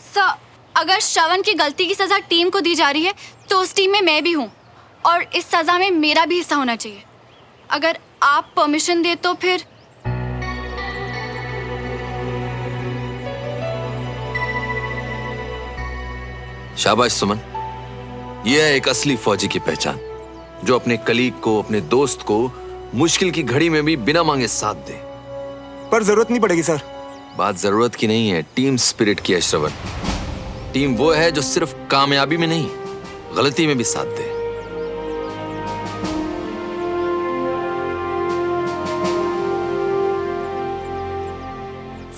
Sir, अगर श्रवण की गलती की सजा टीम को दी जा रही है तो उस टीम में मैं भी हूँ और इस सजा में मेरा भी हिस्सा होना चाहिए। अगर आप परमिशन दे तो फिर। शाबाश सुमन, यह है एक असली फौजी की पहचान, जो अपने कलीग को, अपने दोस्त को मुश्किल की घड़ी में भी बिना मांगे साथ दे। पर जरूरत नहीं पड़ेगी सर। बात जरूरत की नहीं है, टीम स्पिरिट की है श्रवण। टीम वो है जो सिर्फ कामयाबी में नहीं, गलती में भी साथ दे।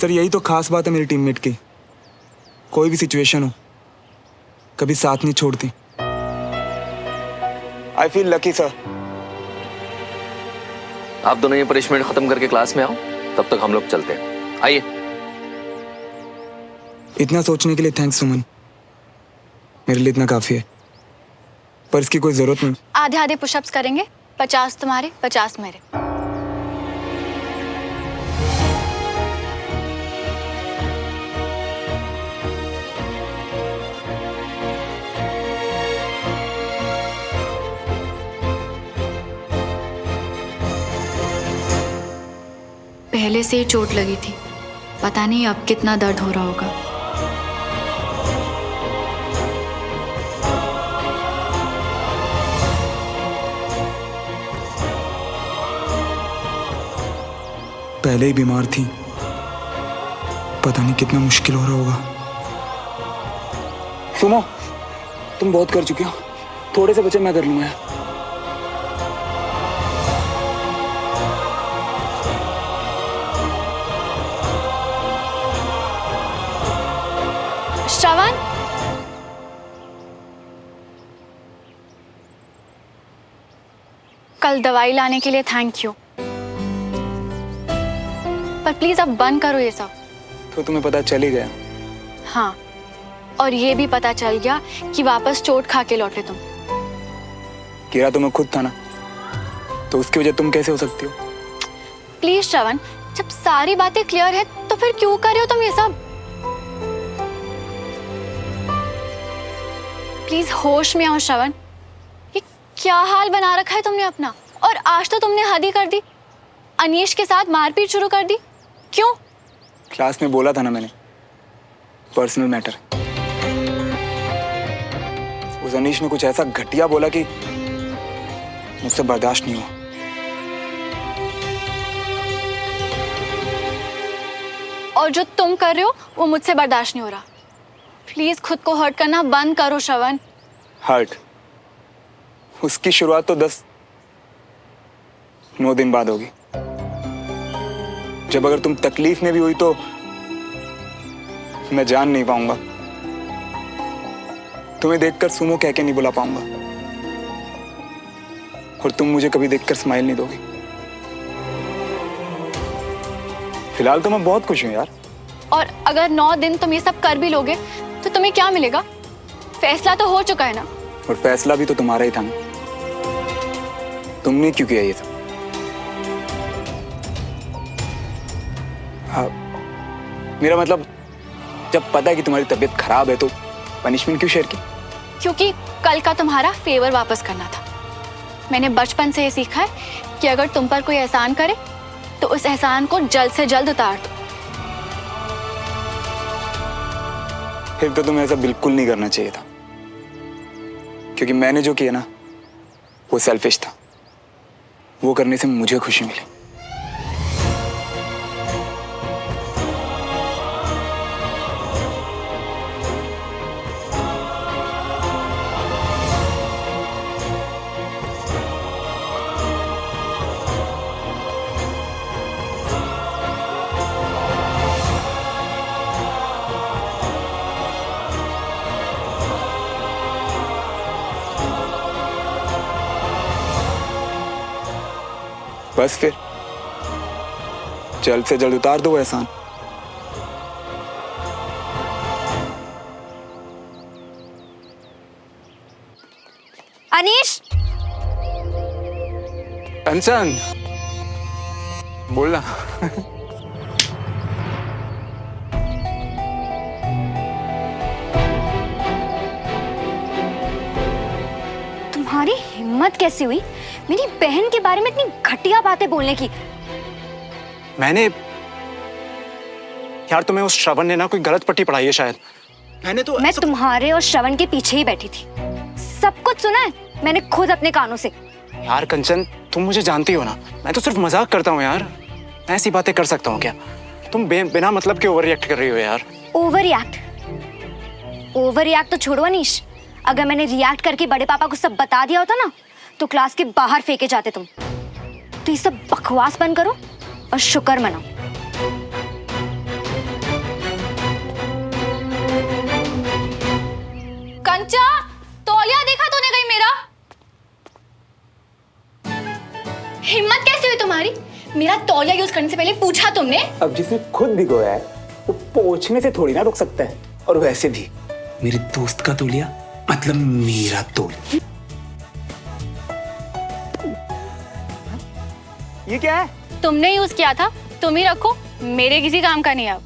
सर यही तो खास बात है मेरी टीममेट की, कोई भी सिचुएशन हो कभी साथ नहीं छोड़ती। I feel lucky sir. आप दोनों ये पनिशमेंट खत्म करके क्लास में आओ, तब तक हम लोग चलते हैं। आइए। इतना सोचने के लिए थैंक्स सुमन, मेरे लिए इतना काफी है, पर इसकी कोई जरूरत नहीं। आधे आधे पुशअप्स करेंगे, 50 तुम्हारे 50 मेरे। पहले से ही चोट लगी थी, पता नहीं अब कितना दर्द हो रहा होगा। पहले ही बीमार थी, पता नहीं कितना मुश्किल हो रहा होगा। सुनो, तुम बहुत कर चुके हो, थोड़े से बचे मैं कर लूंगा। श्रवण, कल दवाई लाने के लिए थैंक यू, पर प्लीज अब बंद करो ये सब। तो तुम्हें पता चल ही गया। हाँ, और ये भी पता चल गया कि वापस चोट खा के लौटे तुम। गिरा तो मैं खुद था ना, तो उसकी वजह तुम कैसे हो सकती हो? प्लीज श्रवण, जब सारी बातें क्लियर है तो फिर क्यों कर रहे हो तुम ये सब? प्लीज होश में आओ श्रवण। ये क्या हाल बना रखा है तुमने अपना, और आज तो तुमने हद ही कर दी, अनीश के साथ मारपीट शुरू कर दी। क्यों? क्लास में बोला था ना मैंने, पर्सनल मैटर। उस अनीश ने कुछ ऐसा घटिया बोला कि मुझसे बर्दाश्त नहीं हुआ। और जो तुम कर रहे हो वो मुझसे बर्दाश्त नहीं हो रहा। प्लीज खुद को हर्ट करना बंद करो श्रवण। हर्ट? उसकी शुरुआत तो 9 दिन बाद होगी, जब अगर तुम तकलीफ में भी हुई तो मैं जान नहीं पाऊंगा, तुम्हें देखकर सुमो कह के नहीं बुला पाऊंगा, और तुम मुझे कभी देखकर स्माइल नहीं दोगी। फिलहाल तो मैं बहुत खुश हूं यार। और अगर 9 दिन तुम ये सब कर भी लोगे तो तुम्हें क्या मिलेगा? फैसला तो हो चुका है ना। और फैसला भी तो तुम्हारा ही था ना, तुमने क्यों किया ये सब? हाँ, मेरा मतलब, जब पता है कि तुम्हारी तबीयत खराब है तो पनिशमेंट क्यों शेयर की? क्योंकि कल का तुम्हारा फेवर वापस करना था। मैंने बचपन से ये सीखा है कि अगर तुम पर कोई एहसान करे तो उस एहसान को जल्द से जल्द उतार दो। फिर तो तुम्हें ऐसा बिल्कुल नहीं करना चाहिए था, क्योंकि मैंने जो किया ना वो सेल्फिश था। वो करने से मुझे खुशी मिली। बस फिर जल्द से जल्द उतार दो वो एहसान। अनीश! कंचन, बोलना। हिम्मत कैसी हुई मेरी बहन के बारे में इतनी घटिया बातें बोलने की? मैंने यार तुम्हें उस श्रवण ने ना कोई गलत पट्टी पढ़ाई है शायद। मैंने तो मैं तुम्हारे और श्रवण के पीछे ही बैठी थी, सब कुछ सुना है मैंने खुद अपने कानों से। यार कंचन, तुम मुझे जानती हो ना, मैं तो सिर्फ मजाक करता हूँ यार। मैं ऐसी बातें कर सकता हूँ क्या? तुम बिना मतलब के ओवर रिएक्ट कर रही हो यार। ओवर रिएक्ट तो छोड़ो अनीश, अगर मैंने रिएक्ट करके बड़े पापा को सब बता दिया होता ना तो क्लास के बाहर फेंके जाते तुम। तो ये सब बकवास बंद करो और शुक्र मनाओ। कंचा, तौलिया देखा तूने कहीं मेरा? हिम्मत कैसे हुई तुम्हारी? मेरा तौलिया यूज करने से पहले पूछा तुमने? अब जिसने खुद भिगोया है वो पोंछने से थोड़ी ना रुक सकता है। और वैसे भी मेरे दोस्त का तौलिया मतलब मेरा तौलिया। ये क्या है? तुमने यूज किया था, तुम ही रखो, मेरे किसी काम का नहीं। अब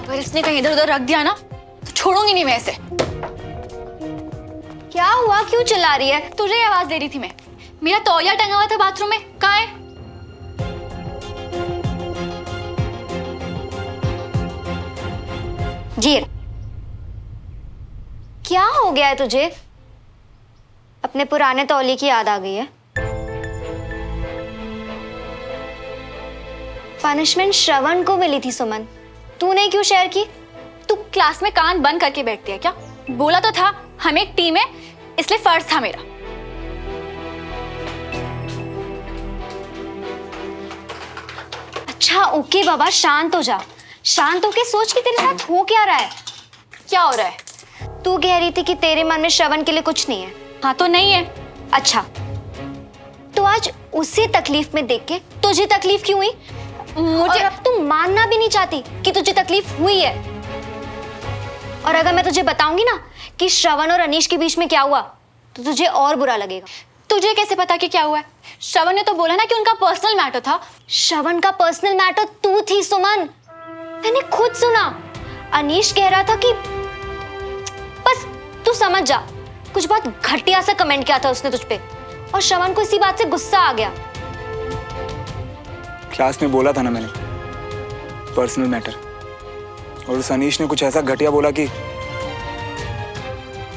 अगर इसने कहीं इधर उधर रख दिया ना तो छोड़ूंगी नहीं मैं इसे। क्या हुआ, क्यों चिल्ला रही है? तुझे ही आवाज दे रही थी मैं। मेरा तौलिया टंगा हुआ था बाथरूम में, कहाँ है? जी क्या हो गया है तुझे? अपने पुराने तौलिए की याद आ गई है? पनिशमेंट श्रवण को मिली थी सुमन, तूने क्यों शेयर की? तू क्लास में कान बंद करके बैठती है क्या? बोला तो था हम एक टीम है, इसलिए फर्ज था मेरा। अच्छा ओके बाबा, शांत हो जा। शांत होके सोच कि तेरे साथ हो क्या रहा है। क्या हो रहा है? तू कह रही थी कि तेरे मन में श्रवण के लिए कुछ नहीं है। हाँ तो नहीं है। अच्छा, तो आज उसे तकलीफ में देख के तुझे तकलीफ क्यों हुई? मुझे और अब तू मानना भी नहीं चाहती कि तुझे तकलीफ हुई है। और अगर मैं तुझे बताऊंगी ना कि श्रवण और अनीश के बीच में क्या हुआ तो तुझे और बुरा लगेगा। तुझे कैसे पता कि क्या हुआ है? श्रवण ने तो बोला ना कि उनका पर्सनल मैटर था। श्रवण का पर्सनल मैटर तू थी सुमन, मैंने खुद सुना। अनीश कह रहा था कि बस तू समझ जा, कुछ बहुत घटिया सा कमेंट किया था उसने तुझ पे और श्रवण को इसी बात से गुस्सा आ गया। क्लास में बोला था ना मैंने, पर्सनल मैटर। और उस अनीश ने कुछ ऐसा घटिया बोला कि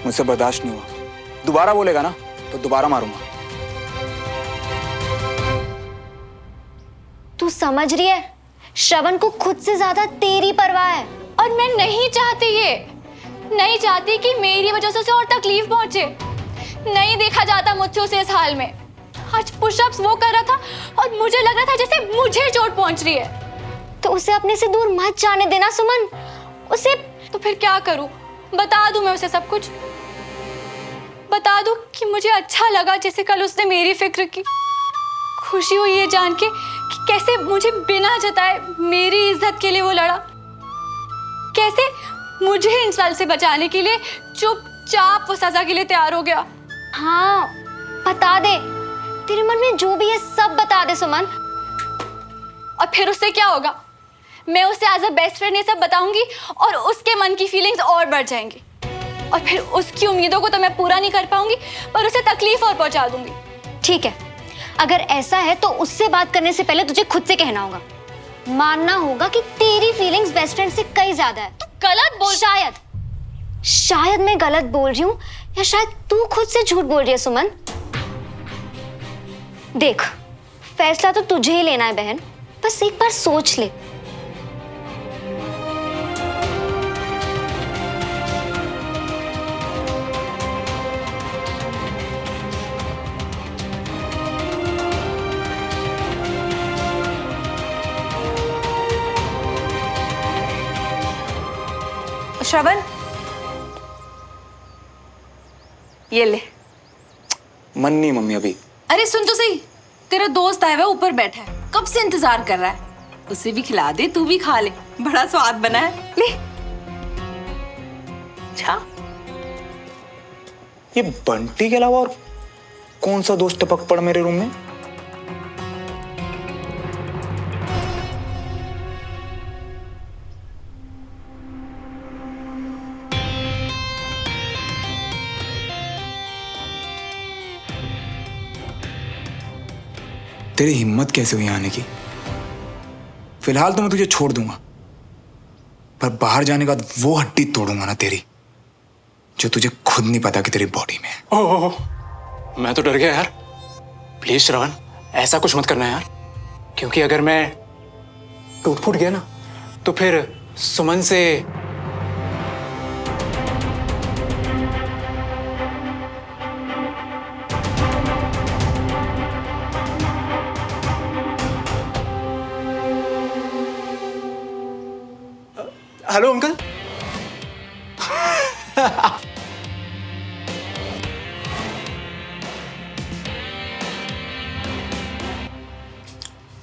मुझसे बर्दाश्त नहीं हुआ। दोबारा बोलेगा ना तो दोबारा मारूंगा। तू समझ रही है, श्रवण को खुद से ज्यादा तेरी परवाह है। और मैं नहीं चाहती ये, नहीं चाहती कि मेरी वजह से उसे और तकलीफ पहुंचे। नहीं देखा जाता मुझसे उसे इस हाल में। आज पुशअप्स वो कर रहा था और मुझे लग रहा था जैसे मुझे चोट पहुंच रही है। तो उसे अपने से दूर मत जाने देना सुमन। उसे तो फिर क्या करूं? बता दूं मैं उसे सब कुछ? बता दूं कि मुझे अच्छा लगा जैसे कल उसने मेरी फिक्र की। खुशी हुई ये जान के कि कैसे मुझे बिना जताए मेरी इज्जत के लिए वो लड़ा, कैसे मुझे इंसल्ट से बचाने के लिए चुपचाप वो सजा के लिए तैयार हो गया। हाँ बता दे, तेरे मन में जो भी है सब बता दे सुमन। और फिर उससे क्या होगा? मैं उसे एज अ बेस्ट फ्रेंड ये सब बताऊंगी और उसके मन की फीलिंग्स और बढ़ जाएंगी। और फिर उसकी उम्मीदों को तो मैं पूरा नहीं कर पाऊंगी पर उसे तकलीफ और पहुंचा दूंगी। ठीक है, अगर ऐसा है तो उससे बात करने से पहले तुझे खुद से कहना होगा, मानना होगा कि तेरी फीलिंग्स बेस्ट फ्रेंड से कई ज्यादा है। गलत बोल। शायद मैं गलत बोल रही हूँ या शायद तू खुद से झूठ बोल रही है सुमन। देख, फैसला तो तुझे ही लेना है बहन, बस एक बार सोच ले। श्रवण, ये ले। मन नहीं मम्मी अभी। अरे सुन तो सही, तेरा दोस्त आया हुआ ऊपर बैठा है, कब से इंतजार कर रहा है। उसे भी खिला दे, तू भी खा ले, बड़ा स्वाद बना है। ले। अच्छा, ये बंटी के अलावा और कौन सा दोस्त टपक पड़ा मेरे रूम में? तेरी हिम्मत कैसे हुई आने की? फिलहाल तो मैं तुझे छोड़ दूंगा, पर बाहर जाने के बाद वो हड्डी तोड़ूंगा ना तेरी, जो तुझे खुद नहीं पता कि तेरी बॉडी में है। ओह, मैं तो डर गया यार। प्लीज श्रवण, ऐसा कुछ मत करना यार, क्योंकि अगर मैं टूट फूट गया ना तो फिर सुमन से हेलो अंकल।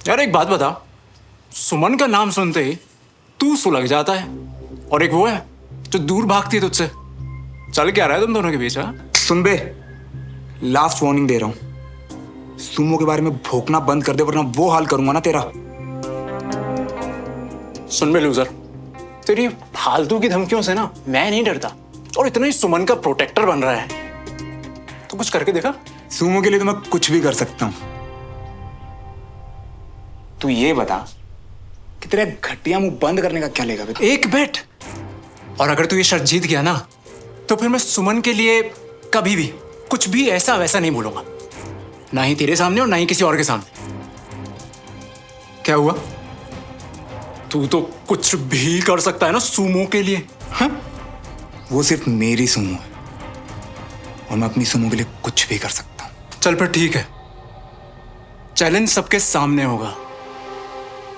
यार एक बात बता, सुमन का नाम सुनते ही तू सुलग जाता है, और एक वो है जो दूर भागती है तुझसे। चल क्या रहा है तुम दोनों के बीच? हाँ, सुन बे, लास्ट वार्निंग दे रहा हूं, सुमो के बारे में भोंकना बंद कर दे, वरना वो हाल करूंगा ना तेरा। सुन बे लूजर, तेरी फालतू की धमकियों से ना मैं नहीं डरता, और इतना ही सुमन का प्रोटेक्टर बन रहा है तो कुछ करके देखा। सुमो के लिए तो मैं कुछ भी कर सकता हूं। तू ये बता कि तेरा घटिया मुंह बंद करने का क्या लेगा बे? एक बेट, और अगर तू ये शर्त जीत गया ना तो फिर मैं सुमन के लिए कभी भी कुछ भी ऐसा वैसा नहीं बोलूंगा, ना ही तेरे सामने और ना ही किसी और के सामने। क्या हुआ? तू तो कुछ भी कर सकता है ना सुमो के लिए। हाँ? वो सिर्फ मेरी सुमो है, और मैं अपनी सुमो के लिए कुछ भी कर सकता हूं। चल फिर ठीक है, चैलेंज सबके सामने होगा,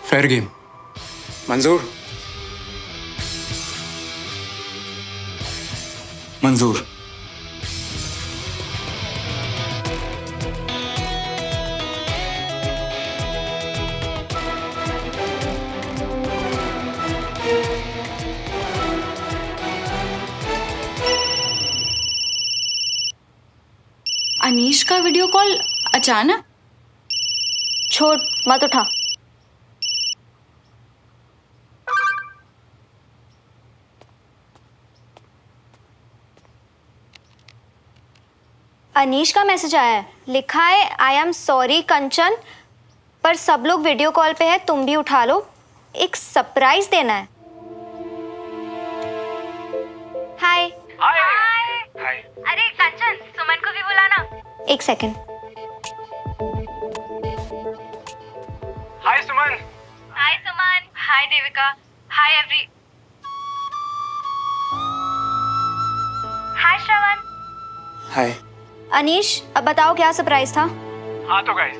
फेयर गेम। मंजूर? मंजूर। अनीश का वीडियो कॉल अचानक? छोड़, मत उठा। अनीश का मैसेज आया है, लिखा है आई एम सॉरी कंचन, पर सब लोग वीडियो कॉल पे है, तुम भी उठा लो, एक सरप्राइज देना है। हाय। हाय। अरे कंचन, सुमन को भी बुलाना। एक सेकंड। हाय सुमन। हाय सुमन। हाय देविका। हाय एवरी। हाय श्रवण। हाय। अनीश, अब बताओ क्या सरप्राइज था? हाँ तो गाइस,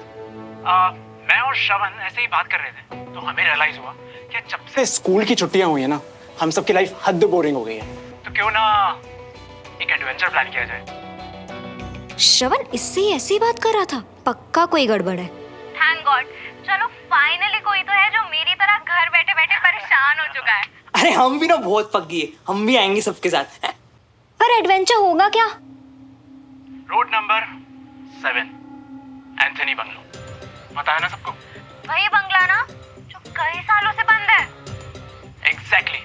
मैं और श्रवण ऐसे ही बात कर रहे थे तो हमें रियलाइज हुआ कि जब से स्कूल की छुट्टियां हुई है ना, हम सबकी लाइफ हद बोरिंग हो गई है, तो क्यों ना एक एडवेंचर प्लान किया जाए। श्रवण इससे ही ऐसी बात कर रहा था, पक्का कोई गड़बड़ है। थैंक गॉड, चलो फाइनली कोई तो है जो मेरी तरह घर बैठे बैठे परेशान हो चुका है। अरे हम भी ना बहुत पक गए, हम भी आएंगे सबके साथ। पर एडवेंचर होगा क्या? रोड नंबर 7, एंथनी बंगलो, पता है ना सबको? वही बंगला ना जो कई सालों से बंद है। एग्जैक्टली।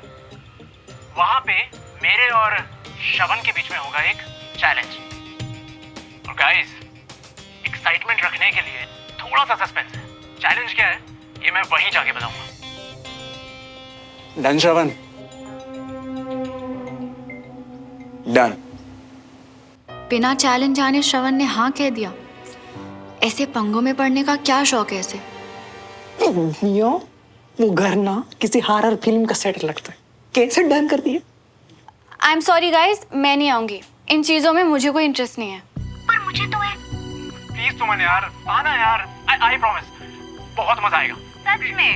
वहां पे मेरे और श्रवण के बीच में होगा एक चैलेंज, और गाइस एक्साइटमेंट रखने के लिए थोड़ा सा सस्पेंस है। चैलेंज क्या है ये मैं वहीं जाके बताऊंगा। डन श्रवण? डन। बिना चैलेंज जाने श्रवण ने हाँ कह दिया। ऐसे पंगों में पड़ने का क्या शौक है इसे? वो घर ना किसी हॉरर फिल्म का सेट लगता है, कैसे डन कर दिया। आई एम सॉरी गाइस, मैं नहीं आऊंगी, इन चीजों में मुझे कोई इंटरेस्ट नहीं है। पर मुझे तो है। प्लीज सुमन यार, आना यार, आई प्रॉमिस, बहुत मजा आएगा। सच में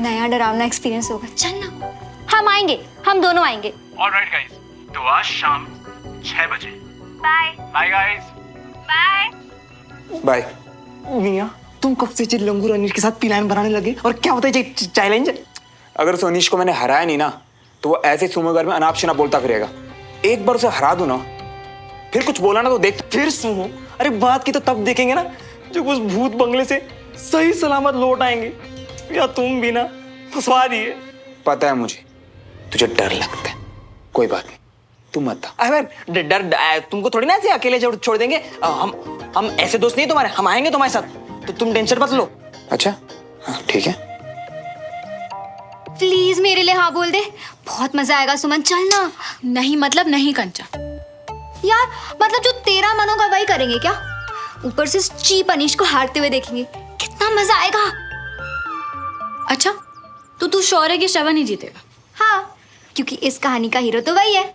नया डरावना एक्सपीरियंस होगा। चल ना, हम आएंगे, हम दोनों आएंगे। ऑलराइट गाइस, तो आज शाम 6 बजे। Bye. Bye guys. Bye. Bye. मियां, तुम कब से चिल्लंगू और अनिश के साथ प्लान बनाने लगे, और क्या होता है चैलेंज? अगर उस अनीश को मैंने हराया नहीं ना, तो वो ऐसे सुमो घर में अनाप शनाप बोलता फिरेगा। एक बार उसे हरा दूं ना, फिर कुछ बोला ना तो देख। फिर सुनो, अरे बात की तो तब देखेंगे ना जब उस भूत बंगले से सही सलामत लौट आएंगे। या तुम भी ना फंसवा दिए। पता है मुझे तुझे डर लगता है, कोई बात नहीं, तू मत आ। अरे डर तुमको थोड़ी ना ऐसे अकेले छोड़ देंगे। हम ऐसे दोस्त नहीं तुम्हारे, हम आएंगे तुम्हारे साथ। तो तुम टेंशन मत लो। अच्छा हाँ ठीक है। प्लीज मेरे लिए हाँ बोल दे, बहुत मजा आएगा सुमन, चल ना। नहीं मतलब नहीं कंचा। यार मतलब जो तेरा मन होगा वही करेंगे क्या? ऊपर से चीप अनीश को हारते हुए देखेंगे, कितना मजा आएगा। अच्छा तो तू श्योर है कि श्रवण ही जीतेगा? हाँ, क्योंकि इस कहानी का हीरो तो वही है।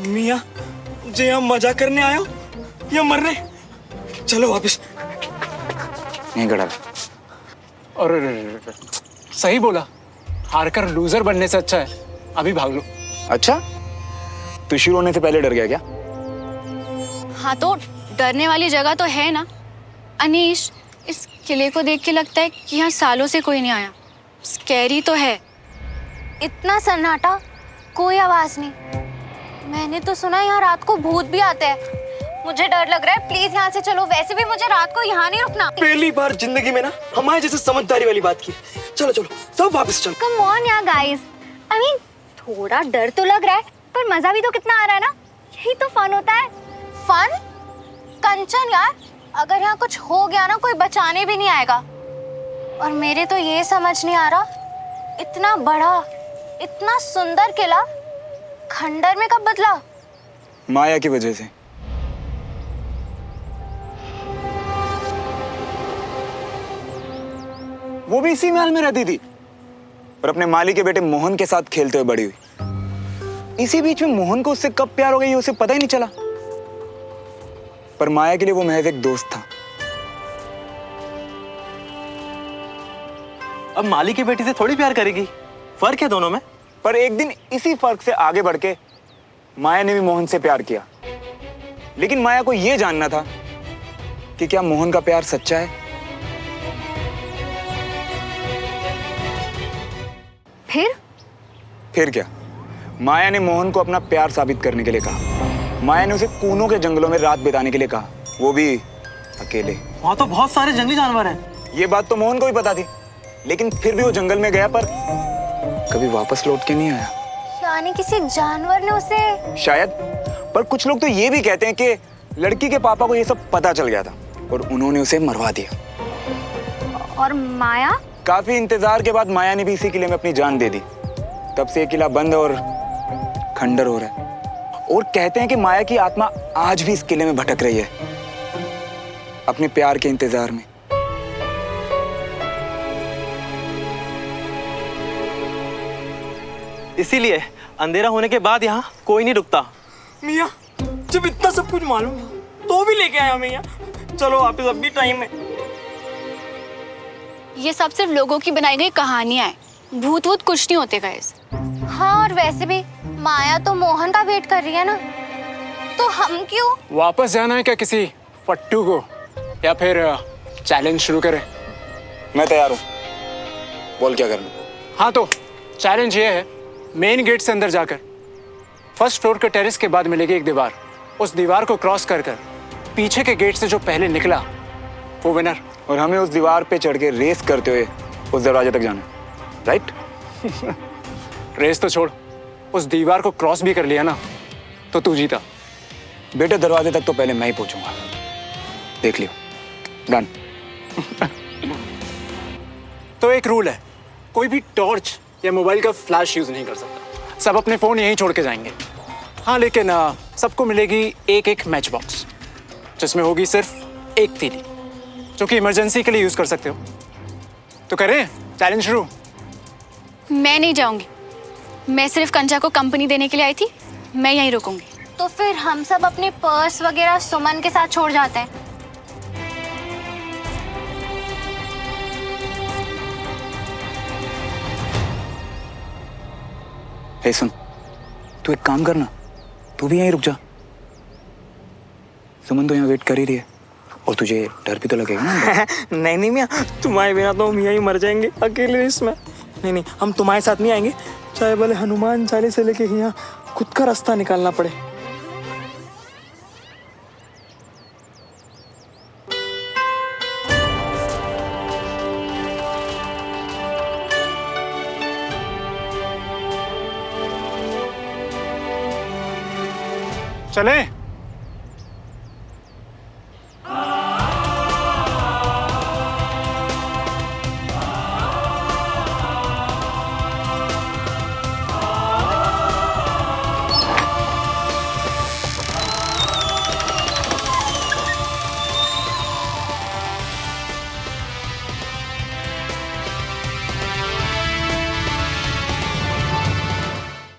मियाँ जे हम मजा करने आयो या मरने? चलो वापस। नहीं गड़ा। और सही बोला, हारकर लूजर बनने से अच्छा है अभी भाग लो। अच्छा तू शुरू होने से पहले डर गया क्या? हाँ तो डरने वाली जगह तो है ना अनीश। इस किले को देख के लगता है कि यहाँ सालों से कोई नहीं आया। स्कैरी तो है। इतना सन्नाटा, कोई आवाज नहीं। मैंने तो सुना यहाँ रात को भूत भी आते हैं। मुझे डर लग रहा है, प्लीज यहाँ से चलो। वैसे भी मुझे रात को यहाँ नहीं रुकना। पहली बार जिंदगी में ना हमारे जैसे समझदारी वाली बात की। चलो चलो सब वापस चलो। कम ऑन यार गाइस, आई मीन थोड़ा डर तो लग रहा है पर मजा भी तो कितना आ रहा है ना। यही तो फन होता है। फन? कंचन यार, अगर यहाँ कुछ हो गया ना कोई बचाने भी नहीं आएगा। और मेरे तो ये समझ नहीं आ रहा, इतना बड़ा इतना सुंदर किला खंडर में कब बदला? माया की वजह से। वो भी इसी महल में रहती थी और अपने माली के बेटे मोहन के साथ खेलते हुए बड़ी हुई। इसी बीच में मोहन को उससे कब प्यार हो गई उसे पता ही नहीं चला। पर माया के लिए वो महज एक दोस्त था। अब माली की बेटी से थोड़ी प्यार करेगी, फर्क है दोनों में। पर एक दिन इसी फर्क से आगे बढ़ के माया ने भी मोहन से प्यार किया। लेकिन माया को यह जानना था कि क्या मोहन का प्यार सच्चा है। फिर क्या, माया ने मोहन को अपना प्यार साबित करने के लिए कहा। माया ने उसे कूनों के जंगलों में रात बिताने के लिए कहा, वो भी अकेले। वहाँ तो बहुत सारे जंगली जानवर हैं। ये बात तो मोहन को भी पता थी, लेकिन फिर भी वो जंगल में गया पर कभी वापस लौट के नहीं आया। यानी किसी जानवर ने उसे शायद। पर कुछ लोग तो ये भी कहते हैं कि लड़की के पापा को ये सब पता चल गया था और उन्होंने उसे मरवा दिया। और माया? काफी इंतजार के बाद माया ने भी इसी किले में अपनी जान दे दी। तब से ये किला बंद और खंडर हो रहा है। और कहते हैं कि माया की आत्मा आज भी इस किले में भटक रही है, अपने प्यार के इंतजार में। इसीलिए अंधेरा होने के बाद यहाँ कोई नहीं रुकता। मियाँ जब इतना सब कुछ मालूम है तो भी लेके आया मियाँ। चलो वापस, अब भी टाइम है। ये सब सिर्फ लोगों की बनाई गई कहानियां हैं। भूत वूत कुछ नहीं होते गाइस। हाँ, और वैसे भी माया तो मोहन का वेट कर रही है ना, तो हम क्यों? वापस जाना है क्या किसी फट्टू को, या फिर चैलेंज शुरू करें? मैं तैयार हूँ, बोल क्या करना। हाँ तो चैलेंज ये है, मेन गेट से अंदर जाकर फर्स्ट फ्लोर के टेरेस के बाद मिलेगी एक दीवार। उस दीवार को क्रॉस कर कर पीछे के गेट से जो पहले निकला वो विनर। और हमें उस दीवार पे चढ़ के रेस करते हुए उस दरवाजे तक जाना, राइट? रेस तो छोड़, उस दीवार को क्रॉस भी कर लिया ना तो तू जीता। बेटे दरवाजे तक तो पहले मैं ही पहुंचूंगा, देख लियो। डन। तो एक रूल है, कोई भी टॉर्च या मोबाइल का फ्लैश यूज नहीं कर सकता। सब अपने फोन यहीं छोड़ के जाएंगे। हाँ लेकिन सबको मिलेगी एक एक मैच बॉक्स, जिसमें होगी सिर्फ एक तीली, जो कि इमरजेंसी के लिए यूज कर सकते हो। तो करें चैलेंज शुरू? मैं नहीं जाऊंगी, मैं सिर्फ कंचा को कंपनी देने के लिए आई थी। मैं यहीं रुकूंगी। तो फिर हम सब अपने पर्स वगैरह सुमन के साथ छोड़ जाते हैं। हे सुन, तू एक काम करना, तू भी यहीं रुक जा। सुमन तो यहाँ वेट कर ही रही है और तुझे डर भी तो लगेगा ना अंदर। नहीं नहीं मियाँ, तुम्हारे बिना तो हम यहीं मर जाएंगे अकेले इसमें। नहीं नहीं, हम तुम्हारे साथ नहीं आएंगे, चाहे भले हनुमान चालीसा से लेके यहाँ खुद का रास्ता निकालना पड़े। चले